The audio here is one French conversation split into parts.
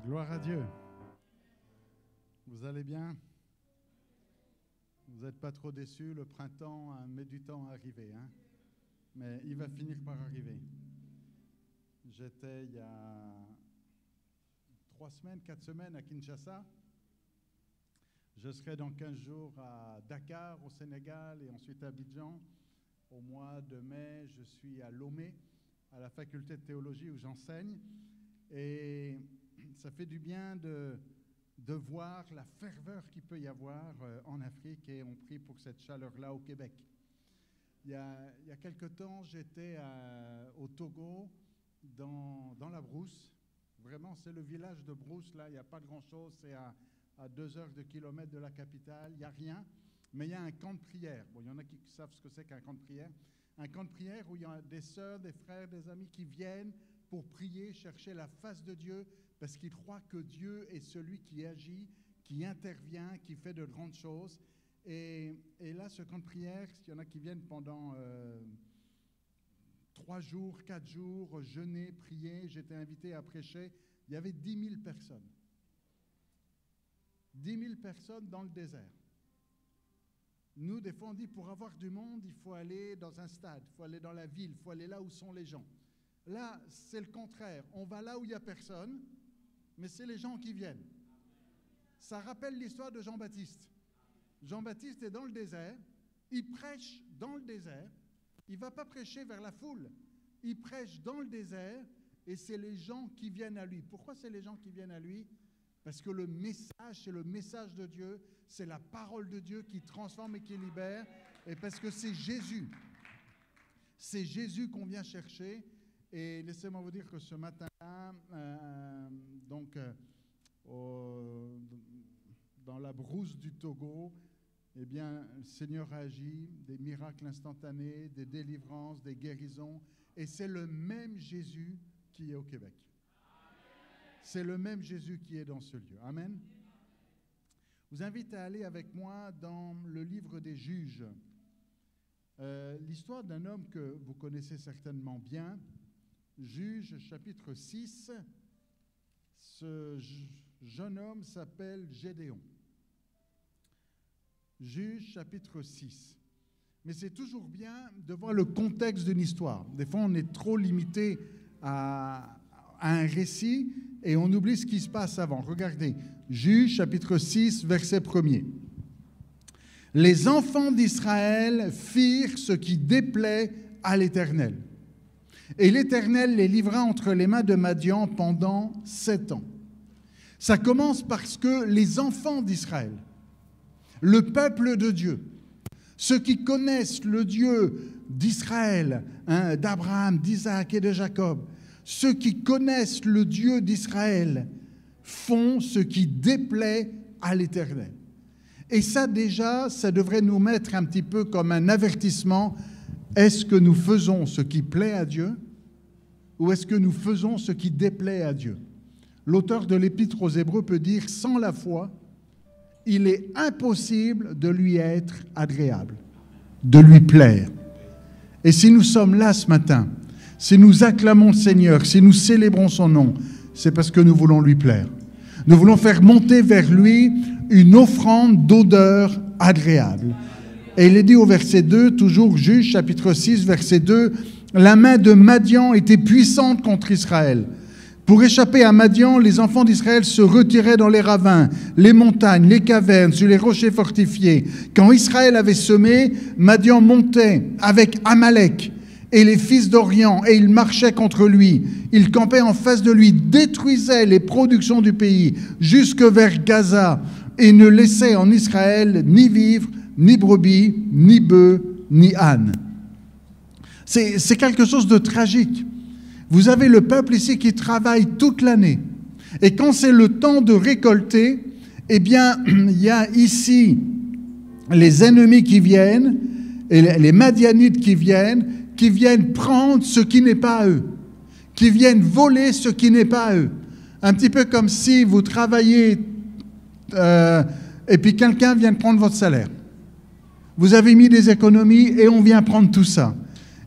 Gloire à Dieu. Vous allez bien? Vous n'êtes pas trop déçus? Le printemps met du temps à arriver, hein? Mais il va finir par arriver. J'étais il y a 3 semaines, 4 semaines à Kinshasa. Je serai dans 15 jours à Dakar, au Sénégal, et ensuite à Abidjan. Au mois de mai, je suis à Lomé, à la faculté de théologie où j'enseigne. Et ça fait du bien de voir la ferveur qu'il peut y avoir en Afrique, et on prie pour cette chaleur-là au Québec. Il y a quelque temps, j'étais au Togo, dans la brousse. Vraiment, c'est le village de Brousse, là, il n'y a pas grand-chose, c'est à 2 heures de kilomètre de la capitale, il n'y a rien, mais il y a un camp de prière. Bon, il y en a qui savent ce que c'est qu'un camp de prière. Un camp de prière où il y a des sœurs, des frères, des amis qui viennent pour prier, chercher la face de Dieu, parce qu'ils croient que Dieu est celui qui agit, qui intervient, qui fait de grandes choses. Et là, ce camp de prière, il y en a qui viennent pendant 3 jours, 4 jours, jeûner, prier. J'étais invité à prêcher. Il y avait 10 000 personnes. 10 000 personnes dans le désert. Nous, des fois, on dit, pour avoir du monde, il faut aller dans un stade, il faut aller dans la ville, il faut aller là où sont les gens. Là, c'est le contraire. On va là où il n'y a personne, mais c'est les gens qui viennent. Ça rappelle l'histoire de Jean-Baptiste. Jean-Baptiste est dans le désert, il prêche dans le désert, il ne va pas prêcher vers la foule, il prêche dans le désert, et c'est les gens qui viennent à lui. Pourquoi c'est les gens qui viennent à lui? Parce que le message, c'est le message de Dieu, c'est la parole de Dieu qui transforme et qui libère, et parce que c'est Jésus. C'est Jésus qu'on vient chercher. Et laissez-moi vous dire que ce matin-là, dans la brousse du Togo, eh bien, le Seigneur a agi, des miracles instantanés, des délivrances, des guérisons, et c'est le même Jésus qui est au Québec. C'est le même Jésus qui est dans ce lieu. Amen. Je vous invite à aller avec moi dans le livre des Juges. L'histoire d'un homme que vous connaissez certainement bien, Juges, chapitre 6. Ce jeune homme s'appelle Gédéon. Juges, chapitre 6. Mais c'est toujours bien de voir le contexte d'une histoire. Des fois, on est trop limité à un récit et on oublie ce qui se passe avant. Regardez, Juges, chapitre 6, verset 1er. Les enfants d'Israël firent ce qui déplaît à l'Éternel. Et l'Éternel les livra entre les mains de Madian pendant 7 ans. Ça commence parce que les enfants d'Israël, le peuple de Dieu, ceux qui connaissent le Dieu d'Israël, d'Abraham, d'Isaac et de Jacob, ceux qui connaissent le Dieu d'Israël font ce qui déplaît à l'Éternel. Et ça déjà, ça devrait nous mettre un petit peu comme un avertissement. Est-ce que nous faisons ce qui plaît à Dieu ou est-ce que nous faisons ce qui déplaît à Dieu? L'auteur de l'Épître aux Hébreux peut dire, sans la foi, il est impossible de lui être agréable, de lui plaire. Et si nous sommes là ce matin, si nous acclamons le Seigneur, si nous célébrons son nom, c'est parce que nous voulons lui plaire. Nous voulons faire monter vers lui une offrande d'odeur agréable. Et il est dit au verset 2, toujours Juges, chapitre 6, verset 2, « La main de Madian était puissante contre Israël. Pour échapper à Madian, les enfants d'Israël se retiraient dans les ravins, les montagnes, les cavernes, sur les rochers fortifiés. Quand Israël avait semé, Madian montait avec Amalek et les fils d'Orient, et ils marchaient contre lui. Ils campaient en face de lui, détruisaient les productions du pays, jusque vers Gaza, et ne laissaient en Israël ni vivre, ni brebis, ni bœufs, ni ânes. » C'est quelque chose de tragique. Vous avez le peuple ici qui travaille toute l'année. Et quand c'est le temps de récolter, eh bien, il y a ici les ennemis qui viennent, et les Madianites qui viennent prendre ce qui n'est pas à eux, qui viennent voler ce qui n'est pas à eux. Un petit peu comme si vous travaillez et puis quelqu'un vient prendre votre salaire. Vous avez mis des économies et on vient prendre tout ça.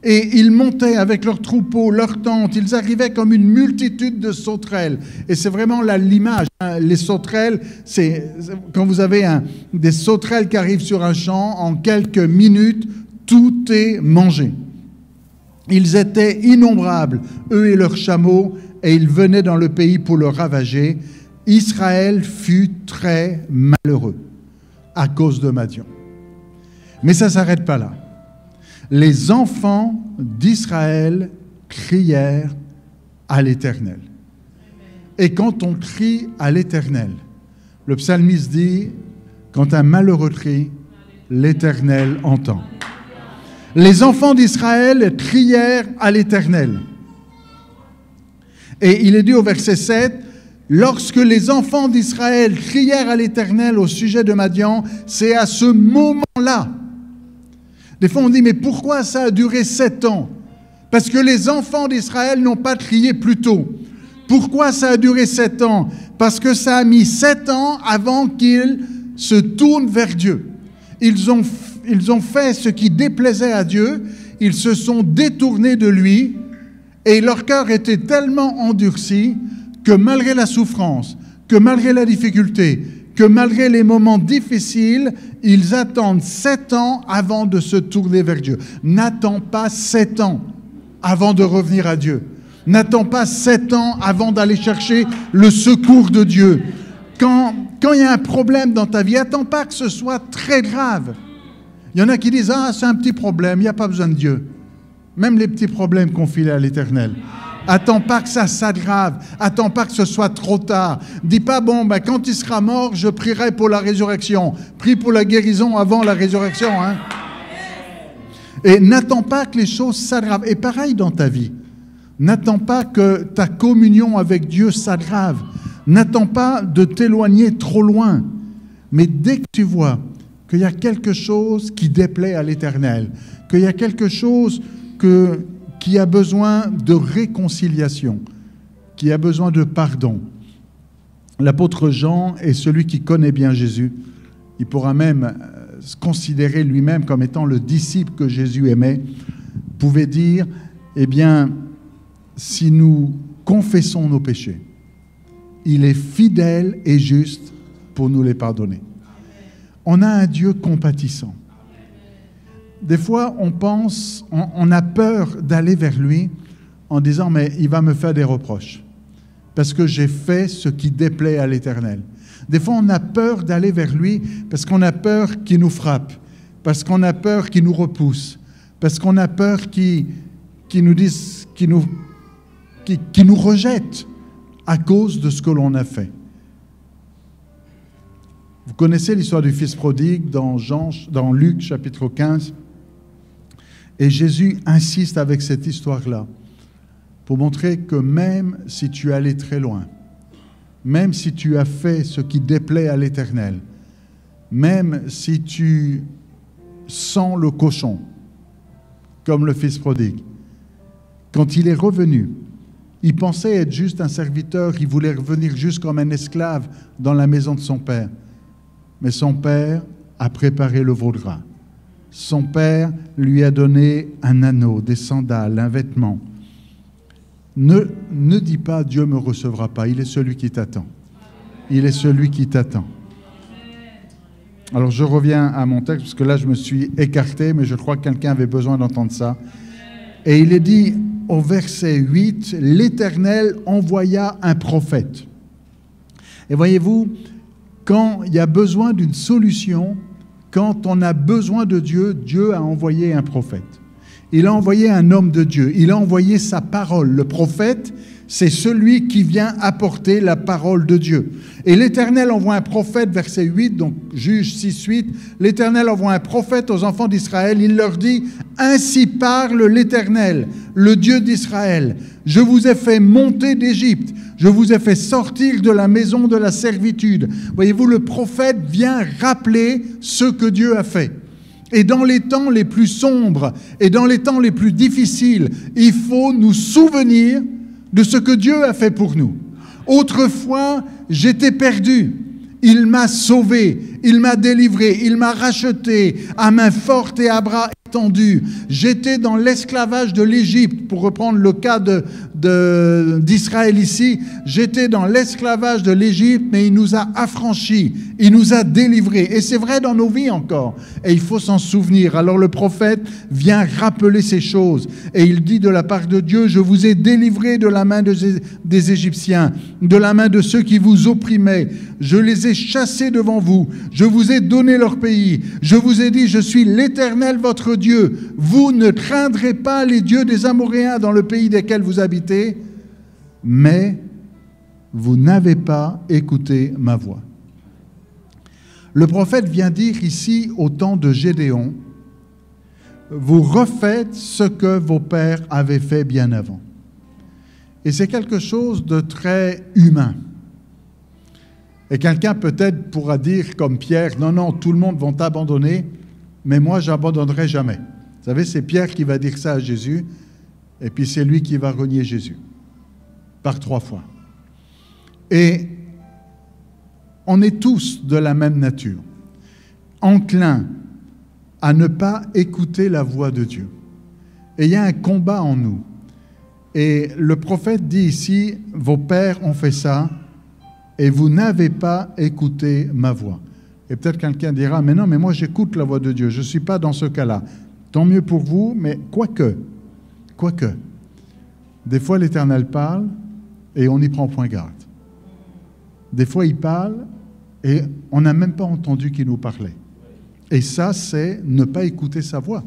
Et ils montaient avec leurs troupeaux, leurs tentes, ils arrivaient comme une multitude de sauterelles. Et c'est vraiment là l'image. Hein. Les sauterelles, c'est quand vous avez des sauterelles qui arrivent sur un champ, en quelques minutes, tout est mangé. Ils étaient innombrables, eux et leurs chameaux, et ils venaient dans le pays pour le ravager. Israël fut très malheureux à cause de Madian. Mais ça ne s'arrête pas là. Les enfants d'Israël crièrent à l'Éternel. Et quand on crie à l'Éternel, le psalmiste dit, quand un malheureux crie, l'Éternel entend. Les enfants d'Israël crièrent à l'Éternel. Et il est dit au verset 7, lorsque les enfants d'Israël crièrent à l'Éternel au sujet de Madian, c'est à ce moment-là. Des fois on dit, mais pourquoi ça a duré 7 ans? Parce que les enfants d'Israël n'ont pas crié plus tôt. Pourquoi ça a duré 7 ans? Parce que ça a mis 7 ans avant qu'ils se tournent vers Dieu. Ils ont fait ce qui déplaisait à Dieu, ils se sont détournés de lui, et leur cœur était tellement endurci que malgré la souffrance, que malgré la difficulté, que malgré les moments difficiles, ils attendent 7 ans avant de se tourner vers Dieu. N'attends pas 7 ans avant de revenir à Dieu. N'attends pas 7 ans avant d'aller chercher le secours de Dieu. Quand il y a un problème dans ta vie, attends pas que ce soit très grave. Il y en a qui disent « Ah, c'est un petit problème, il n'y a pas besoin de Dieu. » Même les petits problèmes confie à l'Éternel. Attends pas que ça s'aggrave. Attends pas que ce soit trop tard. Dis pas, bon, quand il sera mort, je prierai pour la résurrection. Prie pour la guérison avant la résurrection. Hein? Et n'attends pas que les choses s'aggravent. Et pareil dans ta vie. N'attends pas que ta communion avec Dieu s'aggrave. N'attends pas de t'éloigner trop loin. Mais dès que tu vois qu'il y a quelque chose qui déplaît à l'Éternel, qu'il y a quelque chose qui a besoin de réconciliation, qui a besoin de pardon. L'apôtre Jean est celui qui connaît bien Jésus. Il pourra même se considérer lui-même comme étant le disciple que Jésus aimait. Pouvait dire, eh bien, si nous confessons nos péchés, il est fidèle et juste pour nous les pardonner. On a un Dieu compatissant. Des fois, on a peur d'aller vers lui en disant « mais il va me faire des reproches parce que j'ai fait ce qui déplaît à l'Éternel ». Des fois, on a peur d'aller vers lui parce qu'on a peur qu'il nous frappe, parce qu'on a peur qu'il nous repousse, parce qu'on a peur qu'il nous rejette à cause de ce que l'on a fait. Vous connaissez l'histoire du fils prodigue dans Luc chapitre 15. Et Jésus insiste avec cette histoire-là pour montrer que même si tu es allé très loin, même si tu as fait ce qui déplaît à l'Éternel, même si tu sens le cochon, comme le fils prodigue, quand il est revenu, il pensait être juste un serviteur, il voulait revenir juste comme un esclave dans la maison de son père. Mais son père a préparé le veau de gras. Son père lui a donné un anneau, des sandales, un vêtement. Ne dis pas « Dieu ne me recevra pas ». Il est celui qui t'attend. Il est celui qui t'attend. Alors je reviens à mon texte, parce que là je me suis écarté, mais je crois que quelqu'un avait besoin d'entendre ça. Et il est dit au verset 8, « L'Éternel envoya un prophète ». Et voyez-vous, quand il y a besoin d'une solution, quand on a besoin de Dieu, Dieu a envoyé un prophète. Il a envoyé un homme de Dieu. Il a envoyé sa parole. Le prophète, c'est celui qui vient apporter la parole de Dieu. Et l'Éternel envoie un prophète, verset 8, donc Juge 6, 8. L'Éternel envoie un prophète aux enfants d'Israël. Il leur dit, « Ainsi parle l'Éternel, le Dieu d'Israël. Je vous ai fait monter d'Égypte. Je vous ai fait sortir de la maison de la servitude. » Voyez-vous, le prophète vient rappeler ce que Dieu a fait. Et dans les temps les plus sombres et dans les temps les plus difficiles, il faut nous souvenir de ce que Dieu a fait pour nous. Autrefois, j'étais perdu. Il m'a sauvé, il m'a délivré, il m'a racheté à main forte et à bras entendu. J'étais dans l'esclavage de l'Égypte, pour reprendre le cas d'Israël ici. J'étais dans l'esclavage de l'Égypte, mais il nous a affranchis, il nous a délivrés. Et c'est vrai dans nos vies encore. Et il faut s'en souvenir. Alors le prophète vient rappeler ces choses. Et il dit de la part de Dieu, je vous ai délivrés de la main des Égyptiens, de la main de ceux qui vous opprimaient. Je les ai chassés devant vous. Je vous ai donné leur pays. Je vous ai dit, je suis l'Éternel, votre Dieu. Vous ne craindrez pas les dieux des Amoréens dans le pays desquels vous habitez, mais vous n'avez pas écouté ma voix. Le prophète vient dire ici, au temps de Gédéon, vous refaites ce que vos pères avaient fait bien avant. Et c'est quelque chose de très humain. Et quelqu'un peut-être pourra dire comme Pierre, non, non, tout le monde va t'abandonner, mais moi, je n'abandonnerai jamais. Vous savez, c'est Pierre qui va dire ça à Jésus, et puis c'est lui qui va renier Jésus, par 3 fois. Et on est tous de la même nature, enclins à ne pas écouter la voix de Dieu. Et il y a un combat en nous. Et le prophète dit ici, vos pères ont fait ça, et vous n'avez pas écouté ma voix. Et peut-être quelqu'un dira, mais non, mais moi j'écoute la voix de Dieu, je ne suis pas dans ce cas-là. Tant mieux pour vous, mais quoique, des fois l'Éternel parle et on n'y prend point garde. Des fois il parle et on n'a même pas entendu qu'il nous parlait. Et ça, c'est ne pas écouter sa voix.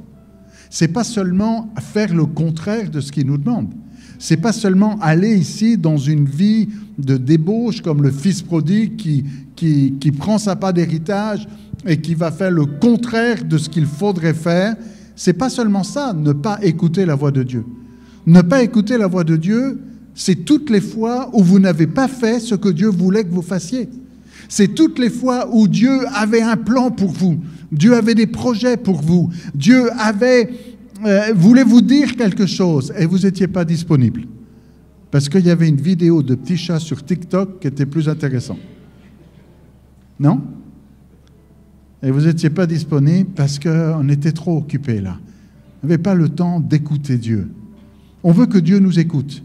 Ce n'est pas seulement faire le contraire de ce qu'il nous demande. Ce n'est pas seulement aller ici dans une vie de débauche comme le fils prodigue qui prend sa part d'héritage et qui va faire le contraire de ce qu'il faudrait faire. Ce n'est pas seulement ça, ne pas écouter la voix de Dieu. Ne pas écouter la voix de Dieu, c'est toutes les fois où vous n'avez pas fait ce que Dieu voulait que vous fassiez. C'est toutes les fois où Dieu avait un plan pour vous. Dieu avait des projets pour vous. Dieu voulait vous dire quelque chose et vous n'étiez pas disponible. Parce qu'il y avait une vidéo de petits chats sur TikTok qui était plus intéressante. Non? Et vous n'étiez pas disponible parce qu'on était trop occupés là. On n'avait pas le temps d'écouter Dieu. On veut que Dieu nous écoute.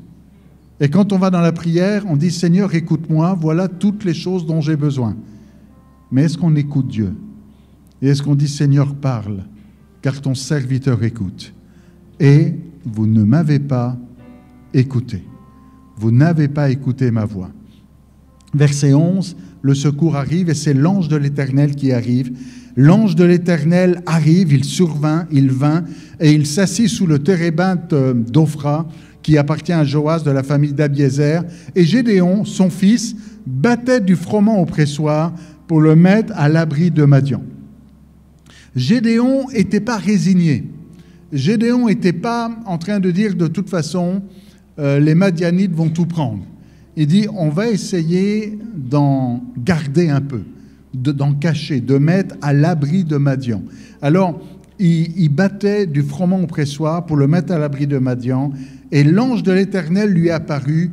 Et quand on va dans la prière, on dit « Seigneur, écoute-moi, voilà toutes les choses dont j'ai besoin. » Mais est-ce qu'on écoute Dieu? Et est-ce qu'on dit « Seigneur, parle, car ton serviteur écoute. » Et vous ne m'avez pas écouté. Vous n'avez pas écouté ma voix. Verset 11, le secours arrive et c'est l'ange de l'Éternel qui arrive. L'ange de l'Éternel arrive, il survint, il vint et il s'assit sous le térébinthe d'Ophra qui appartient à Joas de la famille d'Abiézer. Et Gédéon, son fils, battait du froment au pressoir pour le mettre à l'abri de Madian. Gédéon n'était pas résigné. Gédéon n'était pas en train de dire de toute façon, les Madianites vont tout prendre. Il dit, on va essayer d'en garder un peu, d'en cacher, de mettre à l'abri de Madian. Alors, il battait du froment au pressoir pour le mettre à l'abri de Madian, et l'ange de l'Éternel lui apparut,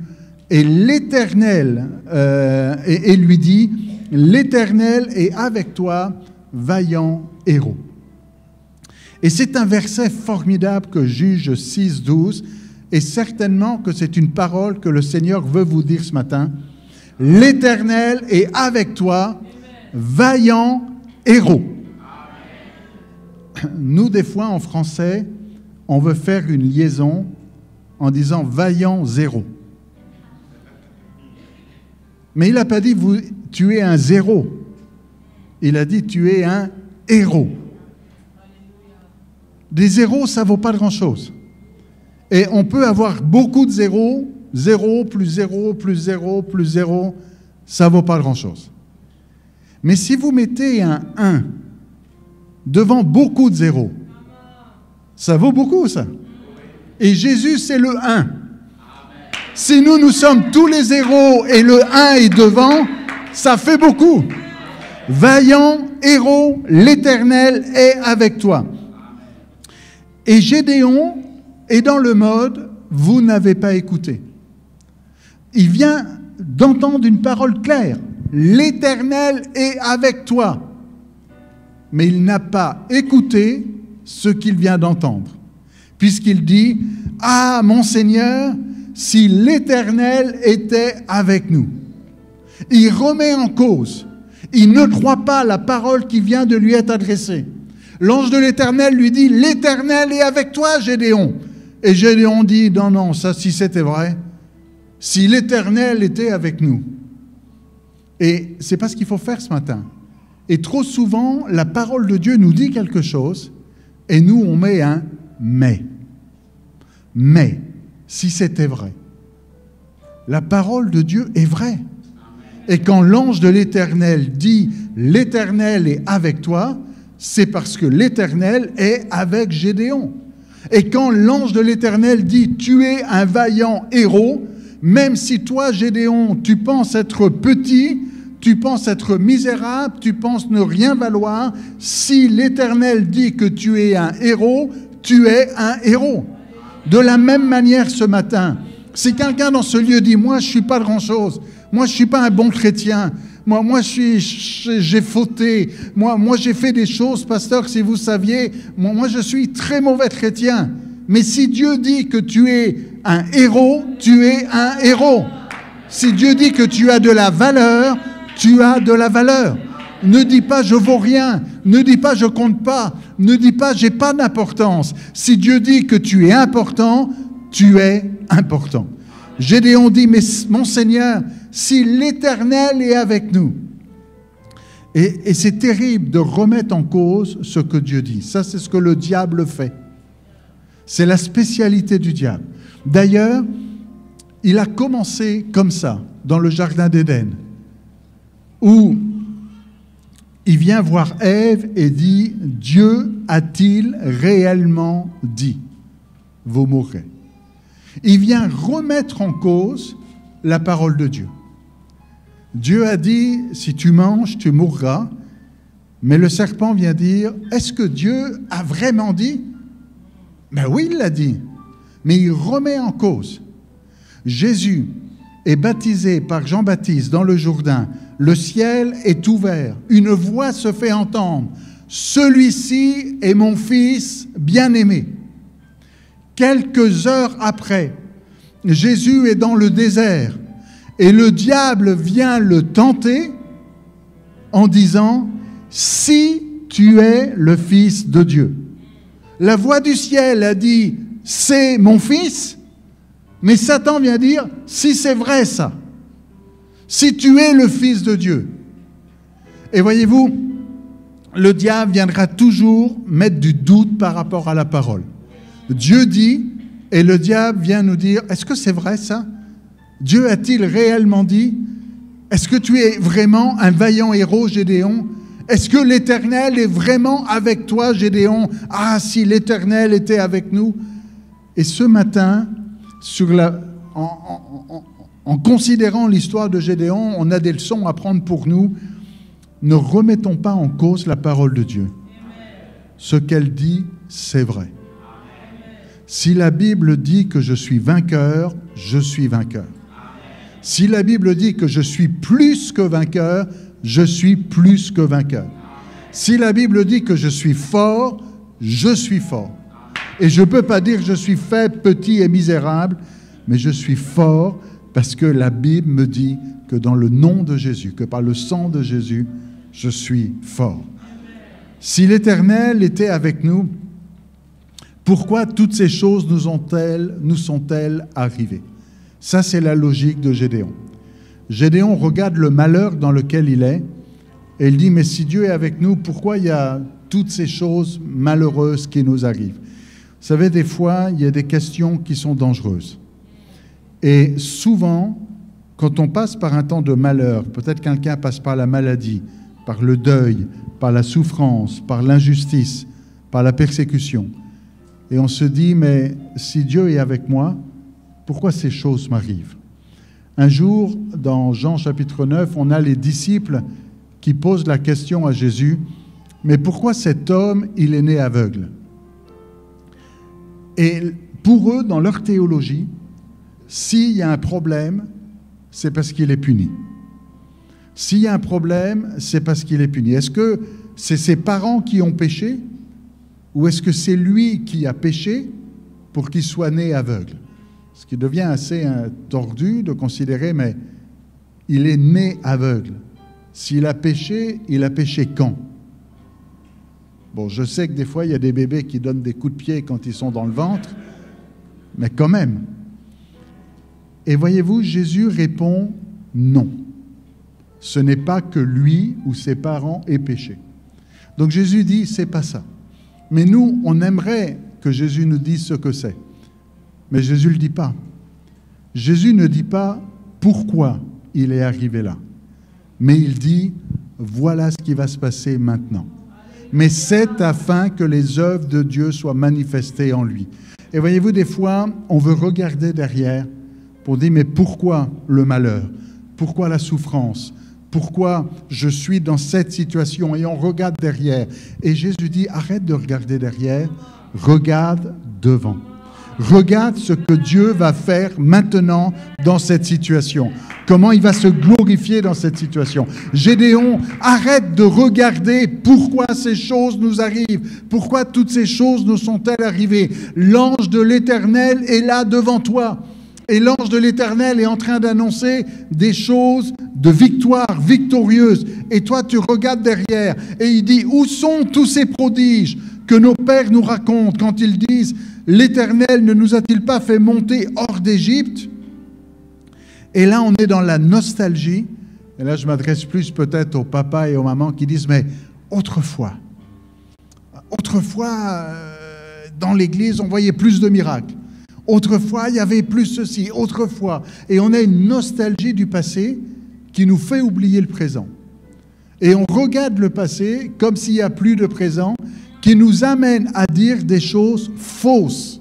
et l'Éternel et lui dit, l'Éternel est avec toi, vaillant héros. Et c'est un verset formidable que Juge 6, 12, et certainement que c'est une parole que le Seigneur veut vous dire ce matin. L'Éternel est avec toi, vaillant héros. Nous, des fois, en français, on veut faire une liaison en disant vaillant zéro. Mais il n'a pas dit tu es un zéro. Il a dit tu es un héros. Des zéros, ça ne vaut pas grand-chose. Et on peut avoir beaucoup de zéros, 0 plus 0 plus 0 plus 0, ça ne vaut pas grand-chose. Mais si vous mettez un 1 devant beaucoup de zéros, ça vaut beaucoup, ça. Et Jésus, c'est le 1. Si nous sommes tous les zéros et le 1 est devant, ça fait beaucoup. Vaillant héros, l'Éternel est avec toi. Et Gédéon est dans le mode « vous n'avez pas écouté ». Il vient d'entendre une parole claire. L'Éternel est avec toi. Mais il n'a pas écouté ce qu'il vient d'entendre, puisqu'il dit « Ah, mon Seigneur, si l'Éternel était avec nous ». Il remet en cause, il ne croit pas la parole qui vient de lui être adressée. L'ange de l'Éternel lui dit « L'Éternel est avec toi, Gédéon ». Et Gédéon dit « Non, non, ça si c'était vrai, si l'Éternel était avec nous ». Et c'est pas ce qu'il faut faire ce matin. Et trop souvent, la parole de Dieu nous dit quelque chose, et nous on met un « mais ». Mais, si c'était vrai, la parole de Dieu est vraie. Et quand l'ange de l'Éternel dit « l'Éternel est avec toi », c'est parce que l'Éternel est avec Gédéon. Et quand l'ange de l'Éternel dit « tu es un vaillant héros », même si toi, Gédéon, tu penses être petit, tu penses être misérable, tu penses ne rien valoir, si l'Éternel dit que tu es un héros, tu es un héros. De la même manière ce matin, si quelqu'un dans ce lieu dit « moi, je ne suis pas grand-chose », moi, je ne suis pas un bon chrétien. Moi j'ai fauté. Moi, j'ai fait des choses, pasteur, si vous saviez. Moi, je suis très mauvais chrétien. Mais si Dieu dit que tu es un héros, tu es un héros. Si Dieu dit que tu as de la valeur, tu as de la valeur. Ne dis pas je vaux rien. Ne dis pas je compte pas. Ne dis pas j'ai pas d'importance. Si Dieu dit que tu es important, tu es important. Gédéon dit, mais mon Seigneur, si l'Éternel est avec nous. Et c'est terrible de remettre en cause ce que Dieu dit. Ça, c'est ce que le diable fait. C'est la spécialité du diable. D'ailleurs, il a commencé comme ça, dans le jardin d'Éden, où il vient voir Ève et dit, Dieu a-t-il réellement dit, vous mourrez. Il vient remettre en cause la parole de Dieu. Dieu a dit, si tu manges, tu mourras. Mais le serpent vient dire, est-ce que Dieu a vraiment dit? Ben oui, il l'a dit. Mais il remet en cause. Jésus est baptisé par Jean-Baptiste dans le Jourdain. Le ciel est ouvert. Une voix se fait entendre. Celui-ci est mon fils bien-aimé. Quelques heures après, Jésus est dans le désert et le diable vient le tenter en disant « Si tu es le Fils de Dieu ». La voix du ciel a dit « C'est mon fils », mais Satan vient dire « Si c'est vrai ça, si tu es le Fils de Dieu ». Et voyez-vous, le diable viendra toujours mettre du doute par rapport à la parole. Dieu dit, et le diable vient nous dire, est-ce que c'est vrai ça? Dieu a-t-il réellement dit? Est-ce que tu es vraiment un vaillant héros, Gédéon? Est-ce que l'Éternel est vraiment avec toi, Gédéon? Ah, si l'Éternel était avec nous! Et ce matin, en considérant l'histoire de Gédéon, on a des leçons à prendre pour nous. Ne remettons pas en cause la parole de Dieu. Ce qu'elle dit, c'est vrai. Si la Bible dit que je suis vainqueur, je suis vainqueur. Si la Bible dit que je suis plus que vainqueur, je suis plus que vainqueur. Si la Bible dit que je suis fort, je suis fort. Et je ne peux pas dire que je suis faible, petit et misérable, mais je suis fort parce que la Bible me dit que dans le nom de Jésus, que par le sang de Jésus, je suis fort. Si l'Éternel était avec nous, pourquoi toutes ces choses nous sont-elles arrivées? Ça, c'est la logique de Gédéon. Gédéon regarde le malheur dans lequel il est et il dit, mais si Dieu est avec nous, pourquoi il y a toutes ces choses malheureuses qui nous arrivent? Vous savez, des fois, il y a des questions qui sont dangereuses. Et souvent, quand on passe par un temps de malheur, peut-être quelqu'un passe par la maladie, par le deuil, par la souffrance, par l'injustice, par la persécution, et on se dit, mais si Dieu est avec moi, pourquoi ces choses m'arrivent? Un jour, dans Jean chapitre 9, on a les disciples qui posent la question à Jésus, mais pourquoi cet homme, il est né aveugle? Et pour eux, dans leur théologie, s'il y a un problème, c'est parce qu'il est puni. S'il y a un problème, c'est parce qu'il est puni. Est-ce que c'est ses parents qui ont péché? Ou est-ce que c'est lui qui a péché pour qu'il soit né aveugle? Ce qui devient assez tordu de considérer, mais il est né aveugle. S'il a péché, il a péché quand? Bon, je sais que des fois, il y a des bébés qui donnent des coups de pied quand ils sont dans le ventre, mais quand même. Et voyez-vous, Jésus répond non. Ce n'est pas que lui ou ses parents aient péché. Donc Jésus dit, c'est pas ça. Mais nous, on aimerait que Jésus nous dise ce que c'est. Mais Jésus ne le dit pas. Jésus ne dit pas pourquoi il est arrivé là. Mais il dit, voilà ce qui va se passer maintenant. Mais c'est afin que les œuvres de Dieu soient manifestées en lui. Et voyez-vous, des fois, on veut regarder derrière pour dire, mais pourquoi le malheur? Pourquoi la souffrance? Pourquoi je suis dans cette situation? Et on regarde derrière. Et Jésus dit, arrête de regarder derrière, regarde devant. Regarde ce que Dieu va faire maintenant dans cette situation. Comment il va se glorifier dans cette situation. Gédéon, arrête de regarder pourquoi ces choses nous arrivent. Pourquoi toutes ces choses nous sont-elles arrivées? L'ange de l'Éternel est là devant toi. Et l'ange de l'Éternel est en train d'annoncer des choses de victoire, victorieuses. Et toi, tu regardes derrière et il dit, où sont tous ces prodiges que nos pères nous racontent quand ils disent, l'Éternel ne nous a-t-il pas fait monter hors d'Égypte? Et là, on est dans la nostalgie. Et là, je m'adresse plus peut-être aux papas et aux mamans qui disent, mais autrefois, dans l'Église, on voyait plus de miracles. Autrefois, il y avait plus ceci, autrefois. Et on a une nostalgie du passé qui nous fait oublier le présent. Et on regarde le passé comme s'il n'y a plus de présent, qui nous amène à dire des choses fausses.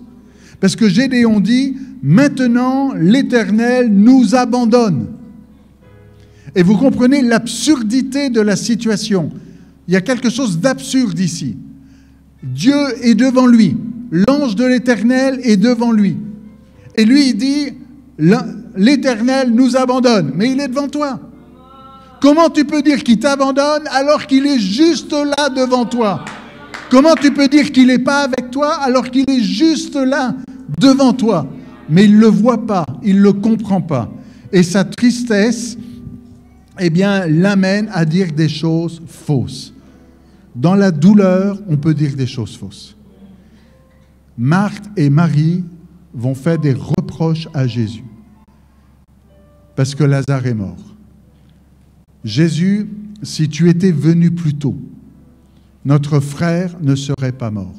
Parce que Gédéon dit, maintenant l'Éternel nous abandonne. Et vous comprenez l'absurdité de la situation. Il y a quelque chose d'absurde ici. Dieu est devant lui. L'ange de l'Éternel est devant lui. Et lui, il dit, l'Éternel nous abandonne. Mais il est devant toi. Comment tu peux dire qu'il t'abandonne alors qu'il est juste là devant toi? Comment tu peux dire qu'il n'est pas avec toi alors qu'il est juste là devant toi? Mais il ne le voit pas, il ne le comprend pas. Et sa tristesse, eh bien, l'amène à dire des choses fausses. Dans la douleur, on peut dire des choses fausses. Marthe et Marie vont faire des reproches à Jésus parce que Lazare est mort. Jésus, si tu étais venu plus tôt, notre frère ne serait pas mort.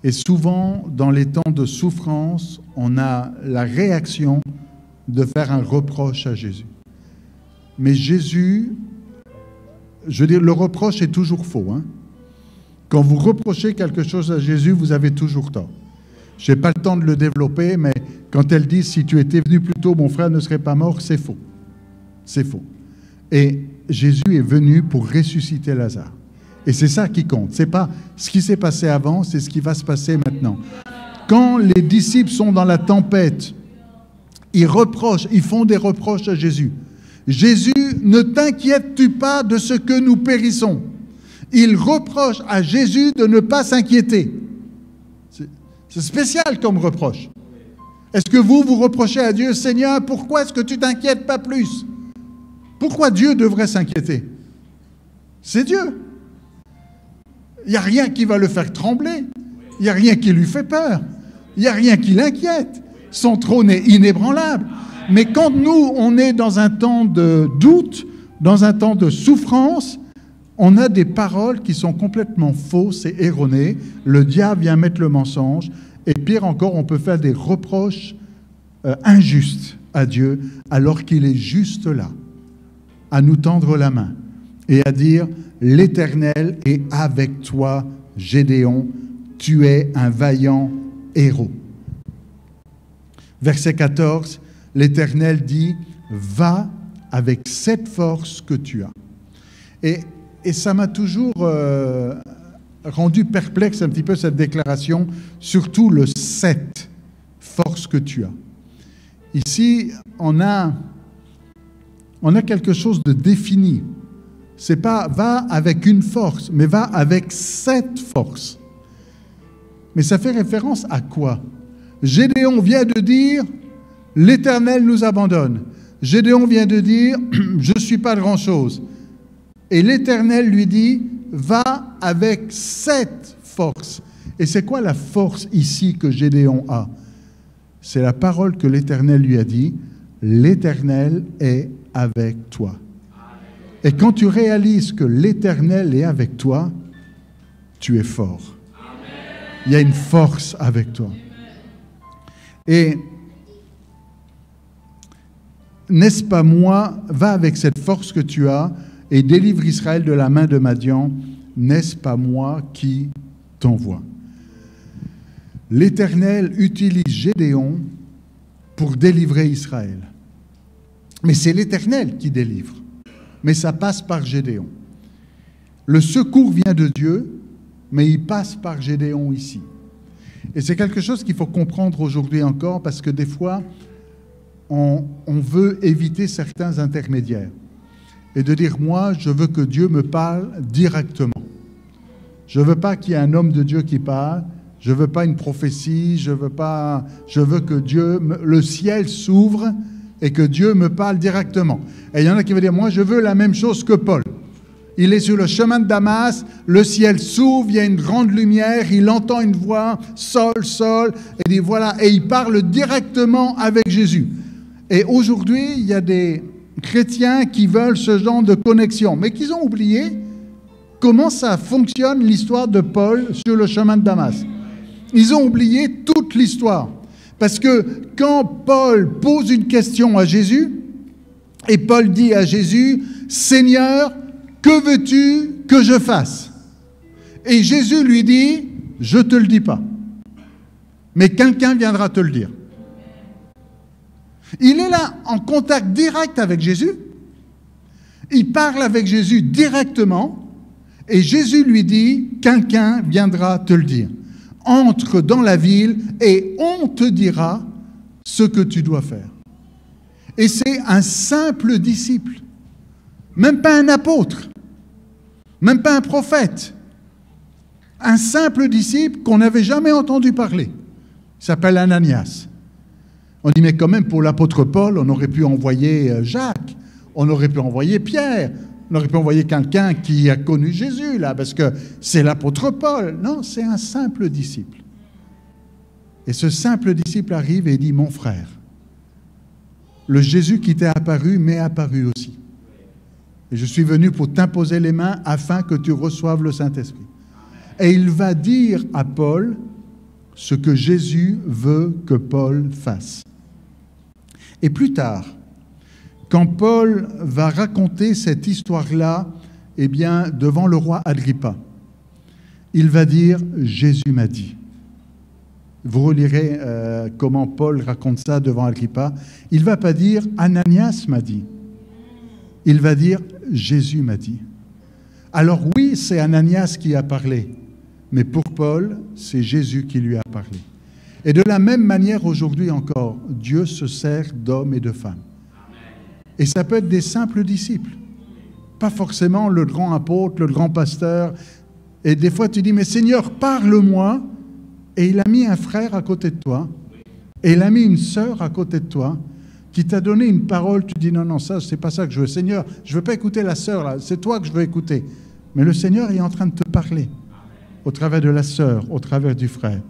Et souvent, dans les temps de souffrance, on a la réaction de faire un reproche à Jésus. Mais Jésus, je veux dire, le reproche est toujours faux, hein? Quand vous reprochez quelque chose à Jésus, vous avez toujours tort. Je n'ai pas le temps de le développer, mais quand elle dit « si tu étais venu plus tôt, mon frère ne serait pas mort », c'est faux. C'est faux. Et Jésus est venu pour ressusciter Lazare. Et c'est ça qui compte. Ce n'est pas ce qui s'est passé avant, c'est ce qui va se passer maintenant. Quand les disciples sont dans la tempête, ils font des reproches à Jésus. Jésus, ne t'inquiètes-tu pas de ce que nous périssons? Il reproche à Jésus de ne pas s'inquiéter. C'est spécial comme reproche. Est-ce que vous reprochez à Dieu, Seigneur, pourquoi est-ce que tu t'inquiètes pas plus? Pourquoi Dieu devrait s'inquiéter? C'est Dieu. Il n'y a rien qui va le faire trembler. Il n'y a rien qui lui fait peur. Il n'y a rien qui l'inquiète. Son trône est inébranlable. Mais quand nous, on est dans un temps de doute, dans un temps de souffrance, on a des paroles qui sont complètement fausses et erronées. Le diable vient mettre le mensonge. Et pire encore, on peut faire des reproches injustes à Dieu alors qu'il est juste là, à nous tendre la main et à dire « L'Éternel est avec toi, Gédéon, tu es un vaillant héros. » Verset 14, l'Éternel dit « Va avec cette force que tu as. » Et ça m'a toujours rendu perplexe un petit peu cette déclaration, surtout le « cette force que tu as ». Ici, on a quelque chose de défini. C'est pas « va avec une force », mais « va avec cette force ». Mais ça fait référence à quoi? Gédéon vient de dire, l'Éternel nous abandonne. Gédéon vient de dire, je ne suis pas grand-chose. Et l'Éternel lui dit, va avec cette force. Et c'est quoi la force ici que Gédéon a? C'est la parole que l'Éternel lui a dit, l'Éternel est avec toi. Et quand tu réalises que l'Éternel est avec toi, tu es fort. Il y a une force avec toi. Et n'est-ce pas moi, va avec cette force que tu as et délivre Israël de la main de Madian, n'est-ce pas moi qui t'envoie? L'Éternel utilise Gédéon pour délivrer Israël. Mais c'est l'Éternel qui délivre. Mais ça passe par Gédéon. Le secours vient de Dieu, mais il passe par Gédéon ici. Et c'est quelque chose qu'il faut comprendre aujourd'hui encore, parce que des fois, on veut éviter certains intermédiaires. Et de dire, moi, je veux que Dieu me parle directement. Je ne veux pas qu'il y ait un homme de Dieu qui parle. Je ne veux pas une prophétie. Je veux que le ciel s'ouvre et que Dieu me parle directement. Et il y en a qui veulent dire, moi, je veux la même chose que Paul. Il est sur le chemin de Damas, le ciel s'ouvre, il y a une grande lumière, il entend une voix, Saul, Saul, et il dit voilà, et il parle directement avec Jésus. Et aujourd'hui, il y a des chrétiens qui veulent ce genre de connexion, mais qu'ils ont oublié comment ça fonctionne l'histoire de Paul sur le chemin de Damas. Ils ont oublié toute l'histoire. Parce que quand Paul pose une question à Jésus, et Paul dit à Jésus, Seigneur, que veux-tu que je fasse? Et Jésus lui dit, je ne te le dis pas, mais quelqu'un viendra te le dire. Il est là en contact direct avec Jésus, il parle avec Jésus directement, et Jésus lui dit, quelqu'un viendra te le dire. Entre dans la ville et on te dira ce que tu dois faire. Et c'est un simple disciple, même pas un apôtre, même pas un prophète, un simple disciple qu'on n'avait jamais entendu parler. Il s'appelle Ananias. On dit, mais quand même, pour l'apôtre Paul, on aurait pu envoyer Jacques, on aurait pu envoyer Pierre, on aurait pu envoyer quelqu'un qui a connu Jésus, là, parce que c'est l'apôtre Paul. Non, c'est un simple disciple. Et ce simple disciple arrive et dit, mon frère, le Jésus qui t'est apparu m'est apparu aussi. Et je suis venu pour t'imposer les mains afin que tu reçoives le Saint-Esprit. Et il va dire à Paul ce que Jésus veut que Paul fasse. Et plus tard, quand Paul va raconter cette histoire-là, eh bien, devant le roi Agrippa, il va dire « Jésus m'a dit ». Vous relirez comment Paul raconte ça devant Agrippa. Il ne va pas dire « Ananias m'a dit ». Il va dire « Jésus m'a dit ». Alors oui, c'est Ananias qui a parlé, mais pour Paul, c'est Jésus qui lui a parlé. Et de la même manière, aujourd'hui encore, Dieu se sert d'hommes et de femmes. Et ça peut être des simples disciples, pas forcément le grand apôtre, le grand pasteur. Et des fois, tu dis, mais Seigneur, parle-moi. Et il a mis un frère à côté de toi, et il a mis une sœur à côté de toi, qui t'a donné une parole. Tu dis, non, non, ça, c'est pas ça que je veux. Seigneur, je veux pas écouter la sœur, là. C'est toi que je veux écouter. Mais le Seigneur est en train de te parler, au travers de la sœur, au travers du frère.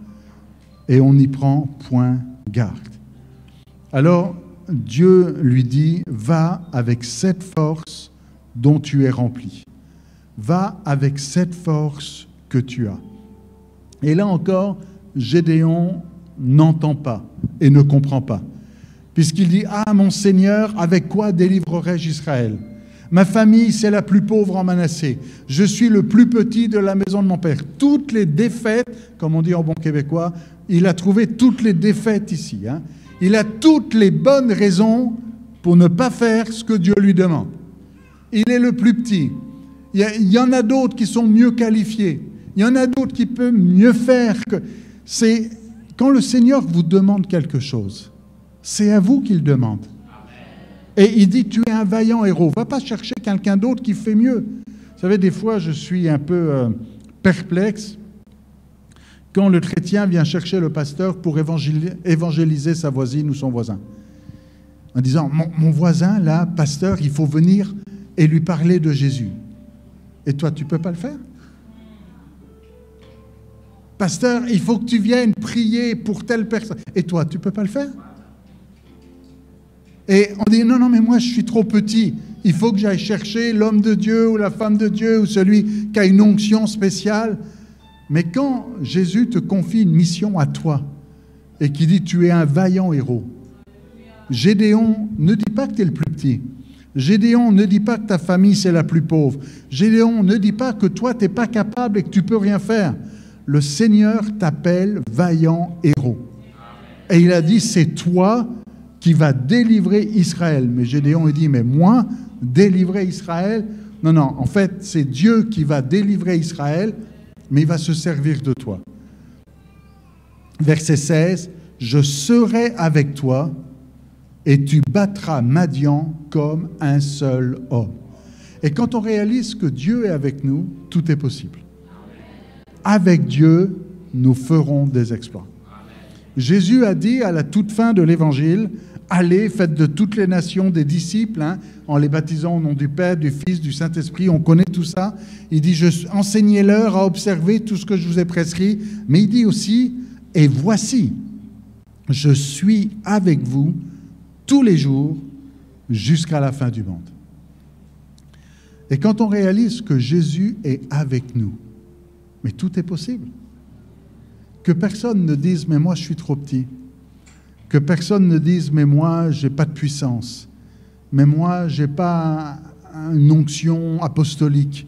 Et on n'y prend point garde. Alors, Dieu lui dit, va avec cette force dont tu es rempli. Va avec cette force que tu as. Et là encore, Gédéon n'entend pas et ne comprend pas. Puisqu'il dit, ah mon Seigneur, avec quoi délivrerai-je Israël? Ma famille, c'est la plus pauvre en Manassé. Je suis le plus petit de la maison de mon père. Toutes les défaites, comme on dit en bon québécois, il a trouvé toutes les défaites ici. Il a toutes les bonnes raisons pour ne pas faire ce que Dieu lui demande. Il est le plus petit. Il y en a d'autres qui sont mieux qualifiés. Il y en a d'autres qui peuvent mieux faire. C'est quand le Seigneur vous demande quelque chose, c'est à vous qu'il demande. Et il dit, tu es un vaillant héros. Va pas chercher quelqu'un d'autre qui fait mieux. Vous savez, des fois, je suis un peu perplexe quand le chrétien vient chercher le pasteur pour évangéliser sa voisine ou son voisin. En disant, mon voisin, là, pasteur, il faut venir et lui parler de Jésus. Et toi, tu ne peux pas le faire? Pasteur, il faut que tu viennes prier pour telle personne. Et toi, tu ne peux pas le faire? Et on dit, non, mais moi, je suis trop petit. Il faut que j'aille chercher l'homme de Dieu ou la femme de Dieu ou celui qui a une onction spéciale. Mais quand Jésus te confie une mission à toi et qui dit, tu es un vaillant héros, Gédéon ne dit pas que tu es le plus petit. Gédéon ne dit pas que ta famille, c'est la plus pauvre. Gédéon ne dit pas que toi, tu n'es pas capable et que tu ne peux rien faire. Le Seigneur t'appelle vaillant héros. Et il a dit, c'est toi qui vas délivrer Israël. Mais Gédéon, il dit, mais moi, délivrer Israël? Non, en fait, c'est Dieu qui va délivrer Israël, mais il va se servir de toi. Verset 16, je serai avec toi et tu battras Madian comme un seul homme. Et quand on réalise que Dieu est avec nous, tout est possible. Avec Dieu, nous ferons des exploits. Jésus a dit à la toute fin de l'Évangile, allez, faites de toutes les nations des disciples, en les baptisant au nom du Père, du Fils, du Saint-Esprit, on connaît tout ça. Il dit, enseignez-leur à observer tout ce que je vous ai prescrit, mais il dit aussi, et voici, je suis avec vous tous les jours jusqu'à la fin du monde. Et quand on réalise que Jésus est avec nous, mais tout est possible. Que personne ne dise, mais moi je suis trop petit. Que personne ne dise, mais moi je n'ai pas de puissance. Mais moi je n'ai pas une onction apostolique.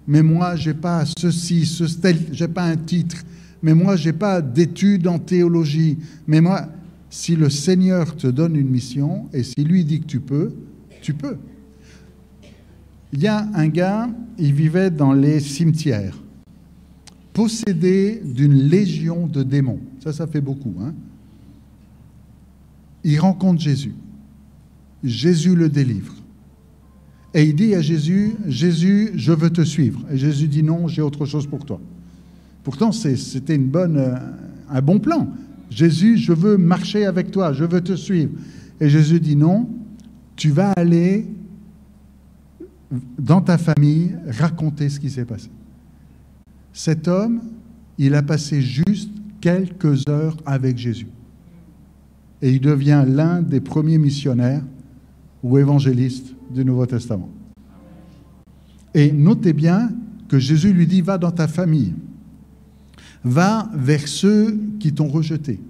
Mais moi je n'ai pas ceci, je n'ai pas un titre. Mais moi je n'ai pas d'études en théologie. Mais moi, si le Seigneur te donne une mission et s'il lui dit que tu peux, tu peux. Il y a un gars, il vivait dans les cimetières, possédé d'une légion de démons. Ça fait beaucoup. Il rencontre Jésus. Jésus le délivre. Et il dit à Jésus, Jésus, je veux te suivre. Et Jésus dit non, j'ai autre chose pour toi. Pourtant, c'était un bon plan. Jésus, je veux marcher avec toi, je veux te suivre. Et Jésus dit non, tu vas aller dans ta famille raconter ce qui s'est passé. Cet homme, il a passé juste quelques heures avec Jésus. Et il devient l'un des premiers missionnaires ou évangélistes du Nouveau Testament. Et notez bien que Jésus lui dit, va dans ta famille. Va vers ceux qui t'ont rejeté.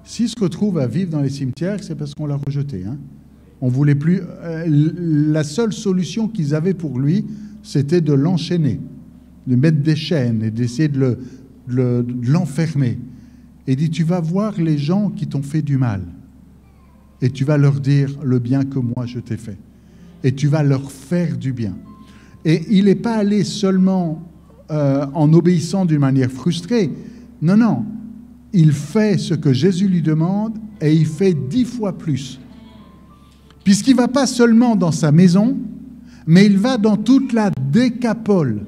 S'il se retrouve à vivre dans les cimetières, c'est parce qu'on l'a rejeté. On voulait plus. La seule solution qu'ils avaient pour lui, c'était de l'enchaîner, de mettre des chaînes et d'essayer de l'enfermer. Et il dit, tu vas voir les gens qui t'ont fait du mal. Et tu vas leur dire le bien que moi je t'ai fait. Et tu vas leur faire du bien. Et il n'est pas allé seulement en obéissant d'une manière frustrée. Non. Il fait ce que Jésus lui demande et il fait 10 fois plus. Puisqu'il ne va pas seulement dans sa maison, mais il va dans toute la Décapole.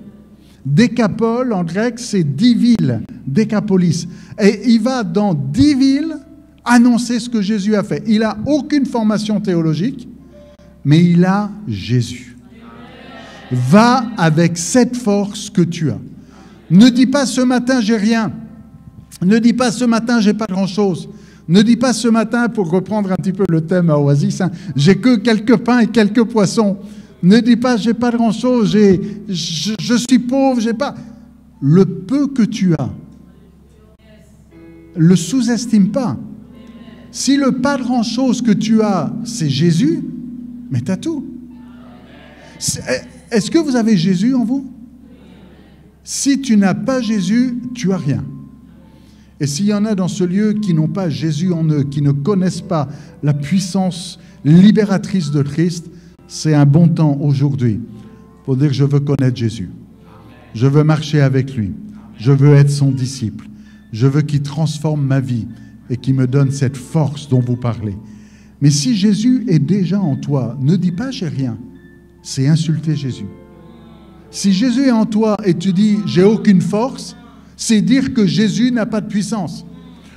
Décapole, en grec, c'est 10 villes, Décapolis. Et il va dans 10 villes annoncer ce que Jésus a fait. Il n'a aucune formation théologique, mais il a Jésus. Va avec cette force que tu as. Ne dis pas ce matin, j'ai rien. Ne dis pas ce matin, j'ai pas grand-chose. Ne dis pas ce matin, pour reprendre un petit peu le thème à Oasis, j'ai que quelques pains et quelques poissons. Ne dis pas, j'ai pas grand-chose, je suis pauvre, j'ai pas. Le peu que tu as, le sous-estime pas. Si le pas grand-chose que tu as, c'est Jésus, mais tu as tout. Est-ce que vous avez Jésus en vous? Si tu n'as pas Jésus, tu as rien. Et s'il y en a dans ce lieu qui n'ont pas Jésus en eux, qui ne connaissent pas la puissance libératrice de Christ, c'est un bon temps aujourd'hui pour dire que je veux connaître Jésus. Je veux marcher avec lui. Je veux être son disciple. Je veux qu'il transforme ma vie et qu'il me donne cette force dont vous parlez. Mais si Jésus est déjà en toi, ne dis pas « j'ai rien ». C'est insulter Jésus. Si Jésus est en toi et tu dis « j'ai aucune force », C'est dire que Jésus n'a pas de puissance.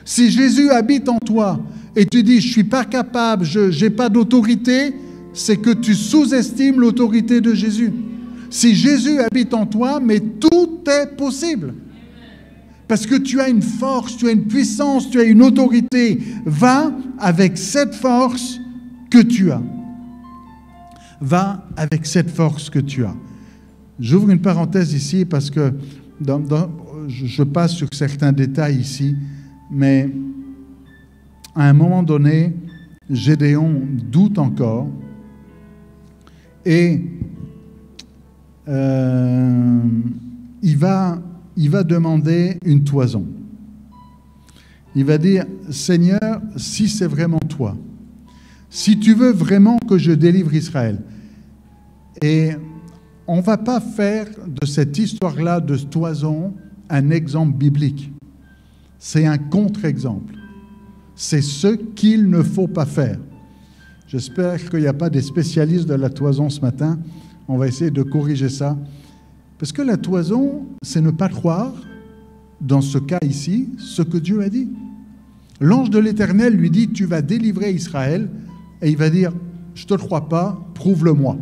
Si Jésus habite en toi et tu dis « je ne suis pas capable, je n'ai pas d'autorité », c'est que tu sous-estimes l'autorité de Jésus. Si Jésus habite en toi, mais tout est possible. Parce que tu as une force, tu as une puissance, tu as une autorité. Va avec cette force que tu as. Va avec cette force que tu as. J'ouvre une parenthèse ici parce que je passe sur certains détails ici, mais à un moment donné, Gédéon doute encore et il va demander une toison. Il va dire, Seigneur, si c'est vraiment toi, si tu veux vraiment que je délivre Israël, et on ne va pas faire de cette histoire-là de toison un exemple biblique. C'est un contre-exemple. C'est ce qu'il ne faut pas faire. J'espère qu'il n'y a pas des spécialistes de la toison ce matin. On va essayer de corriger ça. Parce que la toison, c'est ne pas croire, dans ce cas ici, ce que Dieu a dit. L'ange de l'Éternel lui dit, tu vas délivrer Israël, et il va dire, je ne te crois pas, prouve-le-moi.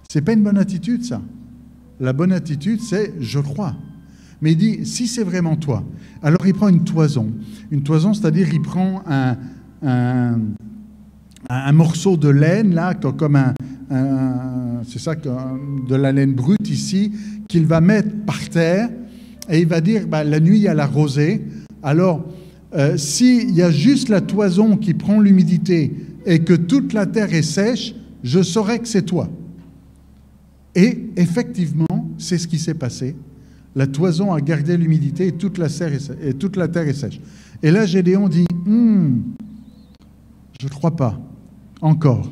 Ce n'est pas une bonne attitude, ça. La bonne attitude, c'est, je crois. Mais il dit, si c'est vraiment toi, alors il prend une toison. Une toison, c'est-à-dire, il prend un morceau de laine, là, comme c'est ça, de la laine brute ici, qu'il va mettre par terre, et il va dire, la nuit, il y a la rosée. Alors, s'il y a juste la toison qui prend l'humidité et que toute la terre est sèche, je saurai que c'est toi. Et effectivement, c'est ce qui s'est passé. La toison a gardé l'humidité et toute la terre est sèche. Et là, Gédéon dit, je ne crois pas, encore.